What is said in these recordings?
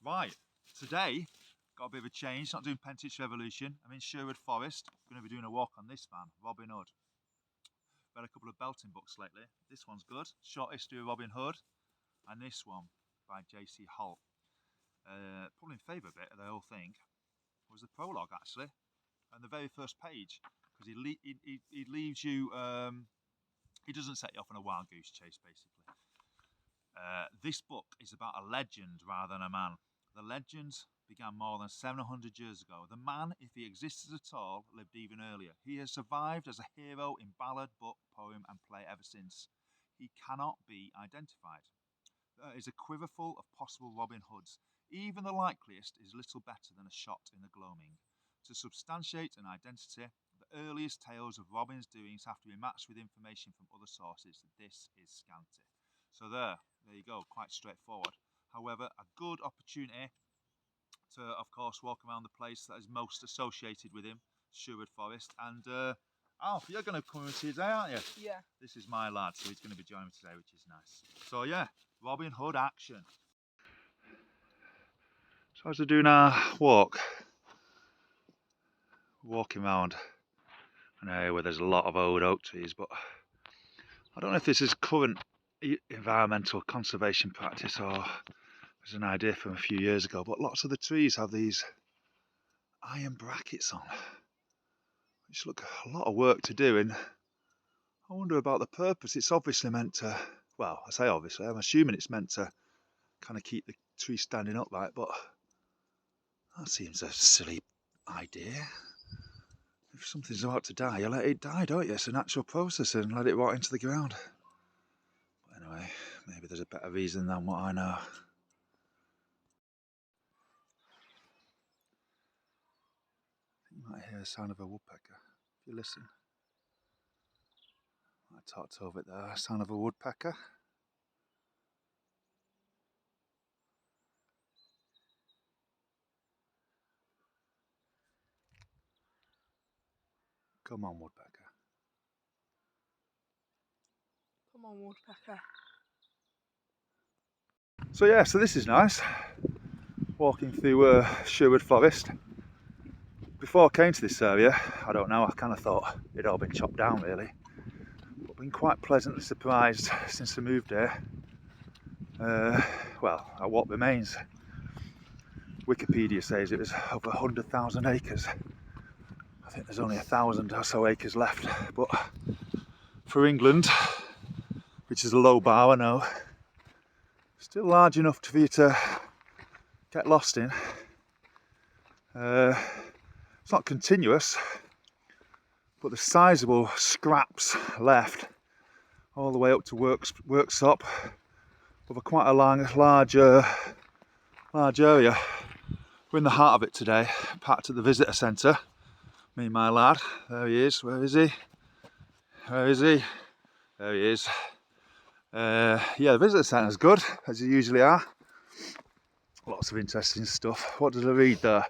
Right, today got a bit of a change. Not doing Pentich Revolution. I'm in Sherwood Forest. Going to be doing a walk on this man, Robin Hood. Read a couple of belting books lately. This one's good. Short History of Robin Hood, and this one by J.C. Holt. Probably my favourite bit of the whole thing was the prologue, actually, and the very first page, because he leaves you. He doesn't set you off on a wild goose chase, basically. This book is about a legend rather than a man. The legend began more than 700 years ago. The man, if he existed at all, lived even earlier. He has survived as a hero in ballad, book, poem, and play ever since. He cannot be identified. There is a quiver full of possible Robin Hoods. Even the likeliest is little better than a shot in the gloaming. To substantiate an identity, the earliest tales of Robin's doings have to be matched with information from other sources. This is scanty. So there you go, quite straightforward. However, a good opportunity to, of course, walk around the place that is most associated with him, Sherwood Forest. And Alf, you're going to come and see today, aren't you? Yeah. This is my lad, so he's going to be joining me today, which is nice. So yeah, Robin Hood action. So as we're doing our walk, walking around an area where there's a lot of old oak trees, but I don't know if this is current environmental conservation practice or was an idea from a few years ago, but lots of the trees have these iron brackets on, which look a lot of work to do, and I wonder about the purpose. It's obviously meant to, well, I say obviously, I'm assuming it's meant to kind of keep the tree standing upright, but that seems a silly idea. If something's about to die, you let it die, don't you? It's a natural process and let it rot into the ground. But anyway, maybe there's a better reason than what I know. You might hear the sound of a woodpecker if you listen. I talked over it there, sound of a woodpecker. Come on, woodpecker. Come on, woodpecker. So yeah, so this is nice. Walking through Sherwood Forest. Before I came to this area, I don't know, I kind of thought it'd all been chopped down really. But been quite pleasantly surprised since I moved here. Well, at what remains. Wikipedia says it was over 100,000 acres. I think there's only 1,000 or so acres left, but for England, which is a low bar, I know, still large enough for you to get lost in. It's not continuous, but there's sizable scraps left all the way up to Worksop over quite a large area. We're in the heart of it today, packed at the visitor centre. Me and my lad, there he is. Where is he? Where is he? There he is. Yeah, the visitor centre is good, as you usually are. Lots of interesting stuff. What did I read there?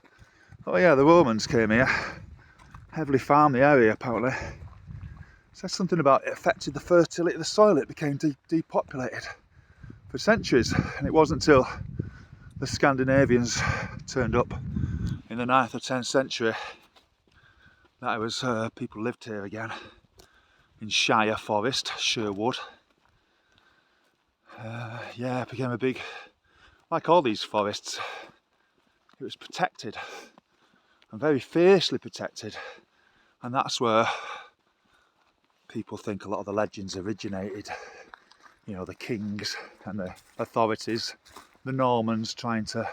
Oh yeah, the Romans came here, heavily farmed the area apparently. It says something about it affected the fertility of the soil, it became depopulated for centuries, and it wasn't until the Scandinavians turned up in the 9th or 10th century that it was people lived here again in Shire Forest, Sherwood. Yeah, it became a big, like all these forests, it was protected and very fiercely protected, and that's where people think a lot of the legends originated. You know, the kings and the authorities, the Normans trying to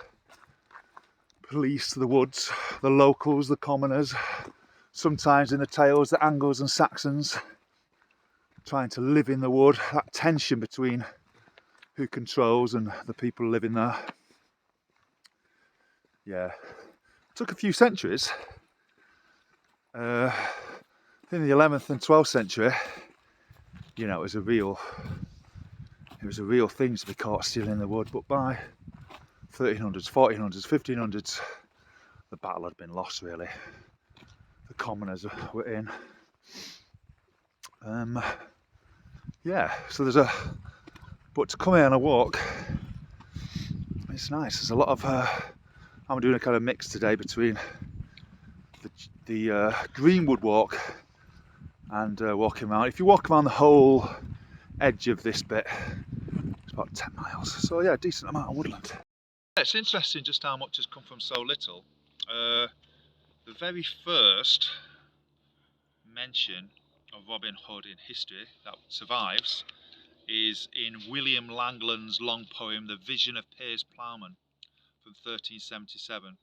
police the woods, the locals, the commoners, sometimes in the tales the Angles and Saxons trying to live in the wood, that tension between who controls and the people living there. Yeah, took a few centuries. I think in the 11th and 12th century, you know, it was a real thing to be caught stealing the wood, but by 1300s, 1400s, 1500s, the battle had been lost really. The commoners were in. Yeah, so but to come here on a walk It's nice. There's a lot of. I'm doing a kind of mix today between the Greenwood walk and walking around. If you walk around the whole edge of this bit, it's about 10 miles. So yeah, decent amount of woodland. It's interesting just how much has come from so little. The very first mention of Robin Hood in history that survives is in William Langland's long poem The Vision of Piers Plowman from 1377,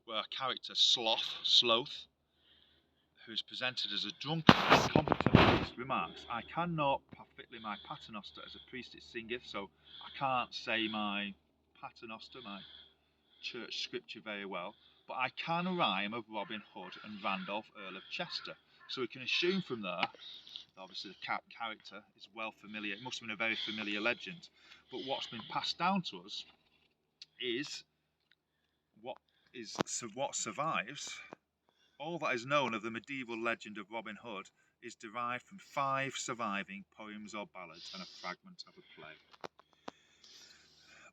where a character Sloth, who is presented as a drunken, incompetent priest, remarks, "I cannot perfectly my paternoster as a priest it singeth, so I can't say my paternoster, my church scripture very well, but I can rhyme of Robin Hood and Randolph, Earl of Chester." So we can assume from there, obviously the character is well familiar, it must have been a very familiar legend, but what's been passed down to us is what survives. All that is known of the medieval legend of Robin Hood is derived from 5 surviving poems or ballads and a fragment of a play,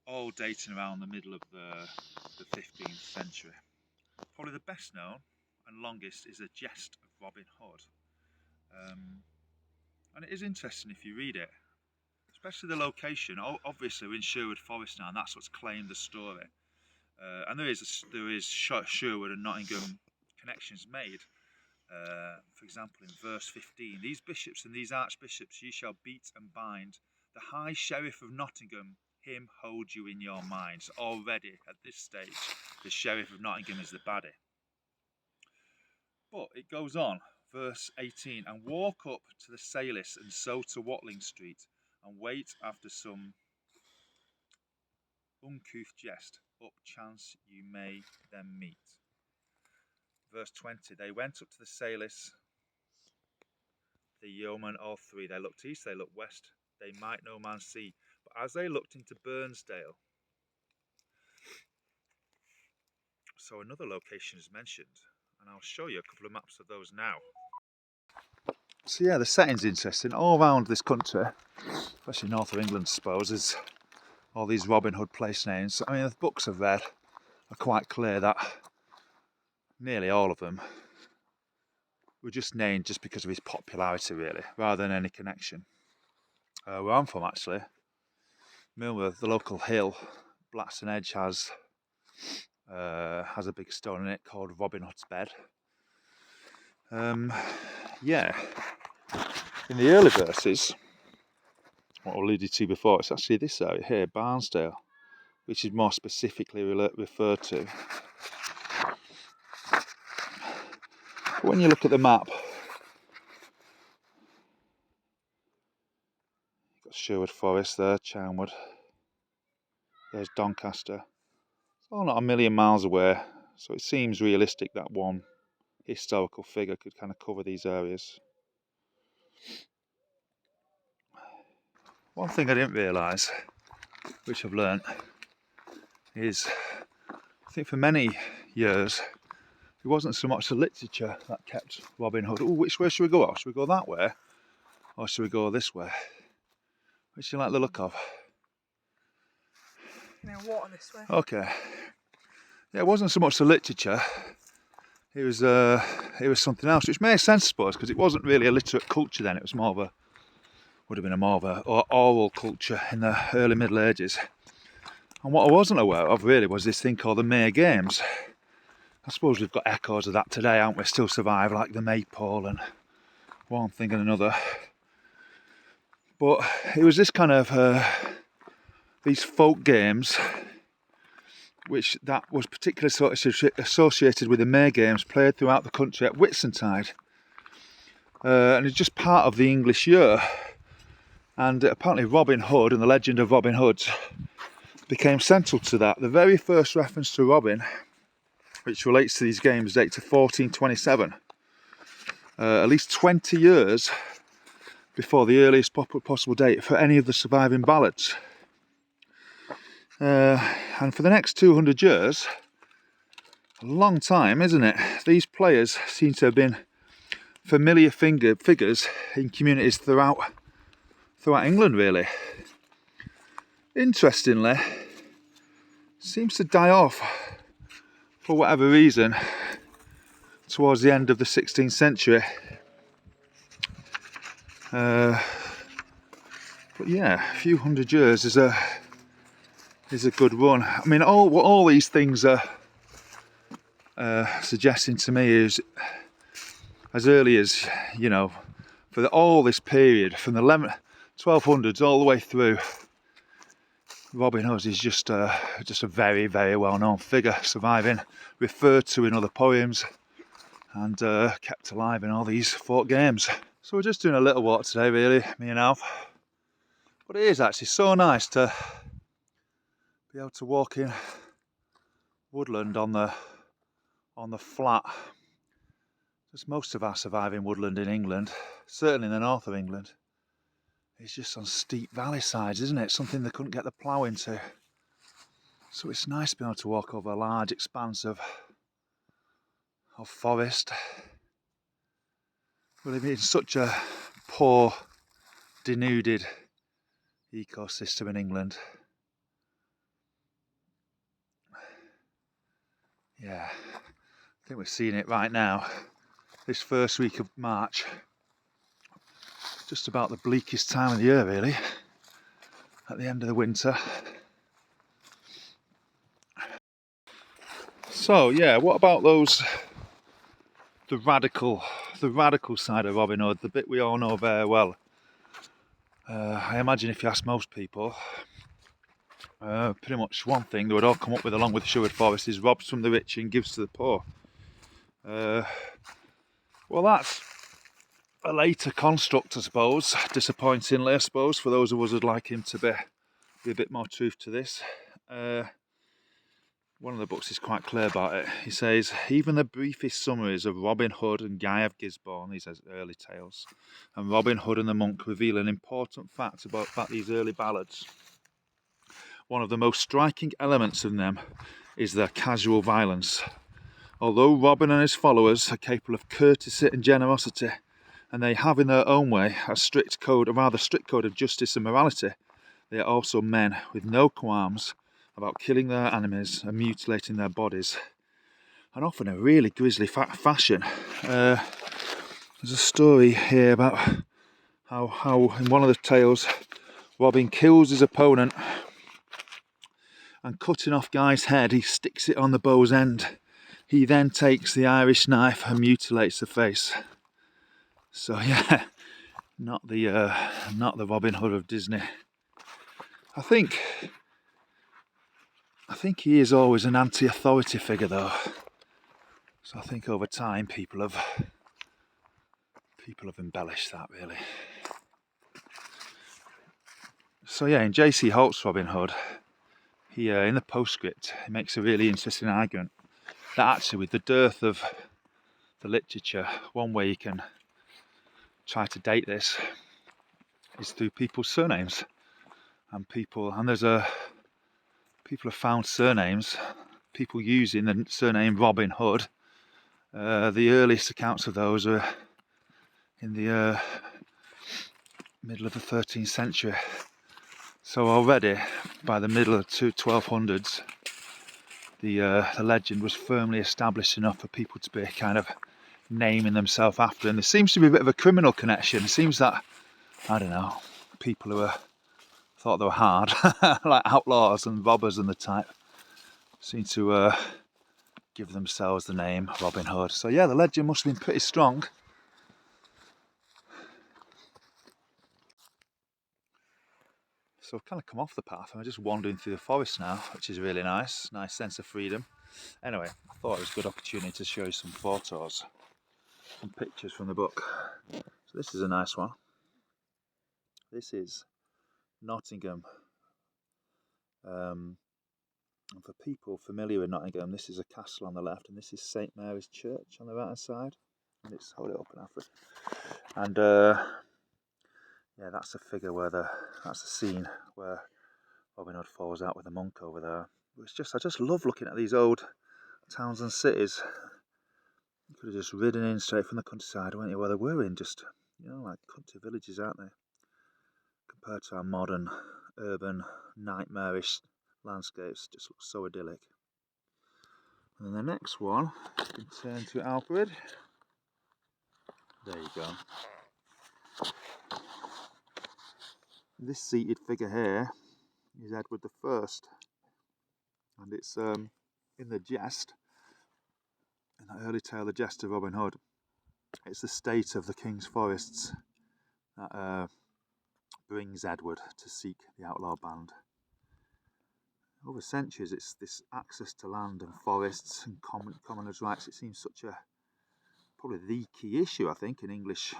all dating around the middle of the 15th century. Probably the best known and longest is A Jest of Robin Hood. And it is interesting if you read it, especially the location. Obviously we're in Sherwood Forest now, and that's what's claimed the story. And there is Sherwood and Nottingham connections made. For example, in verse 15, "These bishops and these archbishops ye shall beat and bind. The high sheriff of Nottingham, him hold you in your minds." Already at this stage, the sheriff of Nottingham is the baddie. But it goes on, verse 18, "And walk up to the Salis and so to Watling Street, and wait after some uncouth jest, up chance you may them meet." Verse 20, "They went up to the Salis, the yeomen all 3. They looked east, they looked west, they might no man see. But as they looked into Burnsdale," so another location is mentioned, and I'll show you a couple of maps of those now. So yeah, the setting's interesting. All around this country, especially north of England, I suppose, there's all these Robin Hood place names. I mean, the books I've read are quite clear that nearly all of them were just named just because of his popularity, really, rather than any connection. Where I'm from, actually, Millwall, the local hill, Blackstone Edge, has a big stone in it called Robin Hood's Bed. Yeah, in the early verses, what I alluded to before, it's actually this area here, Barnsdale, which is more specifically referred to. But when you look at the map, you've got Sherwood Forest there, Charnwood, there's Doncaster. It's all not a million miles away, so it seems realistic that one historical figure could kind of cover these areas. One thing I didn't realise, which I've learnt, is I think for many years it wasn't so much the literature that kept Robin Hood. Oh, which way should we go? Or should we go that way? Or should we go this way? Which do you like the look of? Water this way. Okay. Yeah, it wasn't so much the literature. It was something else, which makes sense, I suppose, because it wasn't really a literate culture then. It was would have been more of a oral culture in the early Middle Ages. And what I wasn't aware of really was this thing called the May Games. I suppose we've got echoes of that today, aren't we? Still survive, like the Maypole and one thing and another. But it was this kind of these folk games, which that was particularly associated with the May Games, played throughout the country at Whitsuntide. And it's just part of the English year. And apparently Robin Hood and the legend of Robin Hood became central to that. The very first reference to Robin, which relates to these games, dates to 1427. At least 20 years before the earliest possible date for any of the surviving ballads. And for the next 200 years, a long time, isn't it? These players seem to have been familiar figures in communities throughout England, really. Interestingly, seems to die off for whatever reason towards the end of the 16th century. But yeah, a few hundred years is a good run. I mean, what all these things are suggesting to me is as early as, you know, for all this period from the 1200s all the way through, Robin Hood is just a very, very well-known figure, surviving, referred to in other poems, and kept alive in all these folk games. So we're just doing a little walk today, really, me and Alf. But it is actually so nice to be able to walk in woodland on the flat. Because most of our surviving woodland in England, certainly in the north of England, is just on steep valley sides, isn't it? Something they couldn't get the plough into. So it's nice to be able to walk over a large expanse of forest. We're living in such a poor, denuded ecosystem in England. Yeah, I think we're seeing it right now. This first week of March, just about the bleakest time of the year, really, at the end of the winter. So yeah, what about the radical side of Robin Hood, the bit we all know very well? I imagine if you ask most people, pretty much one thing they would all come up with along with Sherwood Forest is robs from the rich and gives to the poor. Well, that's a later construct, I suppose, disappointingly, I suppose, for those of us who'd like him to be a bit more truth to this. One of the books is quite clear about it. He says, even the briefest summaries of Robin Hood and Guy of Gisborne, these are early tales, and Robin Hood and the Monk reveal an important fact about these early ballads. One of the most striking elements in them is their casual violence. Although Robin and his followers are capable of courtesy and generosity, and they have in their own way a rather strict code of justice and morality, they are also men with no qualms about killing their enemies and mutilating their bodies, and often in a really grisly fashion. There's a story here about how in one of the tales Robin kills his opponent, and cutting off Guy's head, he sticks it on the bow's end. He then takes the Irish knife and mutilates the face. So yeah, not the Robin Hood of Disney. I think he is always an anti-authority figure, though. So I think over time people have embellished that, really. So yeah, in J.C. Holt's Robin Hood, he in the postscript he makes a really interesting argument that actually, with the dearth of the literature, one way you can try to date this is through people's surnames, and people have found surnames, people using the surname Robin Hood. The earliest accounts of those are in the middle of the 13th century. So already by the middle of the 1200s, the legend was firmly established enough for people to be kind of naming themselves after. And there seems to be a bit of a criminal connection. It seems that, I don't know, people who thought they were hard, like outlaws and robbers and the type, seem to give themselves the name Robin Hood. So yeah, the legend must have been pretty strong. So I've kind of come off the path and I'm just wandering through the forest now, which is really nice sense of freedom. Anyway, I thought it was a good opportunity to show you some photos, some pictures from the book. So this is a nice one. This is Nottingham. And for people familiar with Nottingham, this is a castle on the left, and this is St Mary's Church on the right hand side. And it's hold it up and after. And yeah, that's the figure that's the scene where Robin Hood falls out with the monk over there. I just love looking at these old towns and cities. You could have just ridden in straight from the countryside, weren't you? Where they were in, just, like country villages, aren't they? Compared to our modern, urban, nightmarish landscapes just look so idyllic. And then the next one, you can turn to Alfred. There you go. This seated figure here is Edward I, and it's in the jest, in that early tale, The Jest of Robin Hood. It's the state of the king's forests that brings Edward to seek the outlaw band. Over centuries, it's this access to land and forests and commoners' rights. It seems such a probably the key issue, I think, in English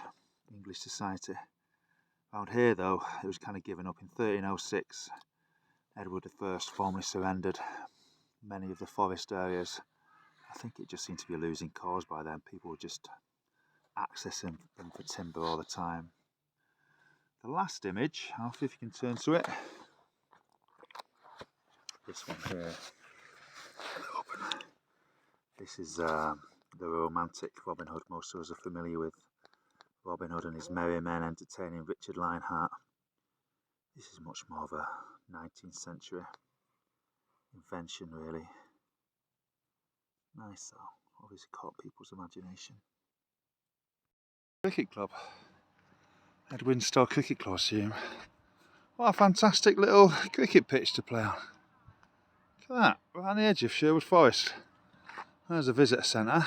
society. Around here, though, it was kind of given up. In 1306, Edward I formally surrendered many of the forest areas. I think it just seemed to be a losing cause by then. People were just accessing them for timber all the time. The last image, Alfie, if you can turn to it. This one here. This is the romantic Robin Hood most of us are familiar with. Robin Hood and his merry men entertaining Richard Lionheart. This is much more of a 19th century invention, really. Nice though, obviously caught people's imagination. Cricket club. Edwinstowe Cricket Club, I assume. What a fantastic little cricket pitch to play on. Look at that, right on the edge of Sherwood Forest. There's a visitor centre.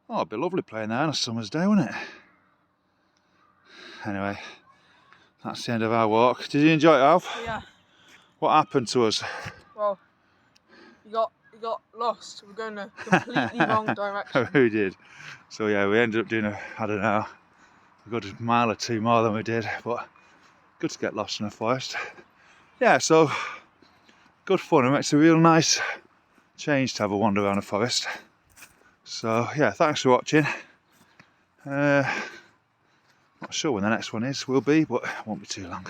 Oh, it'd be lovely playing there on a summer's day, wouldn't it? Anyway, that's the end of our walk. Did you enjoy it, Alf? Yeah. What happened to us? Well, we got lost. We're going the completely wrong direction. We did. So yeah, we ended up doing I don't know, a good mile or two more than we did, but good to get lost in a forest. Yeah, so good fun. It makes a real nice change to have a wander around a forest. So yeah, thanks for watching. Not sure when the next one will be, but it won't be too long.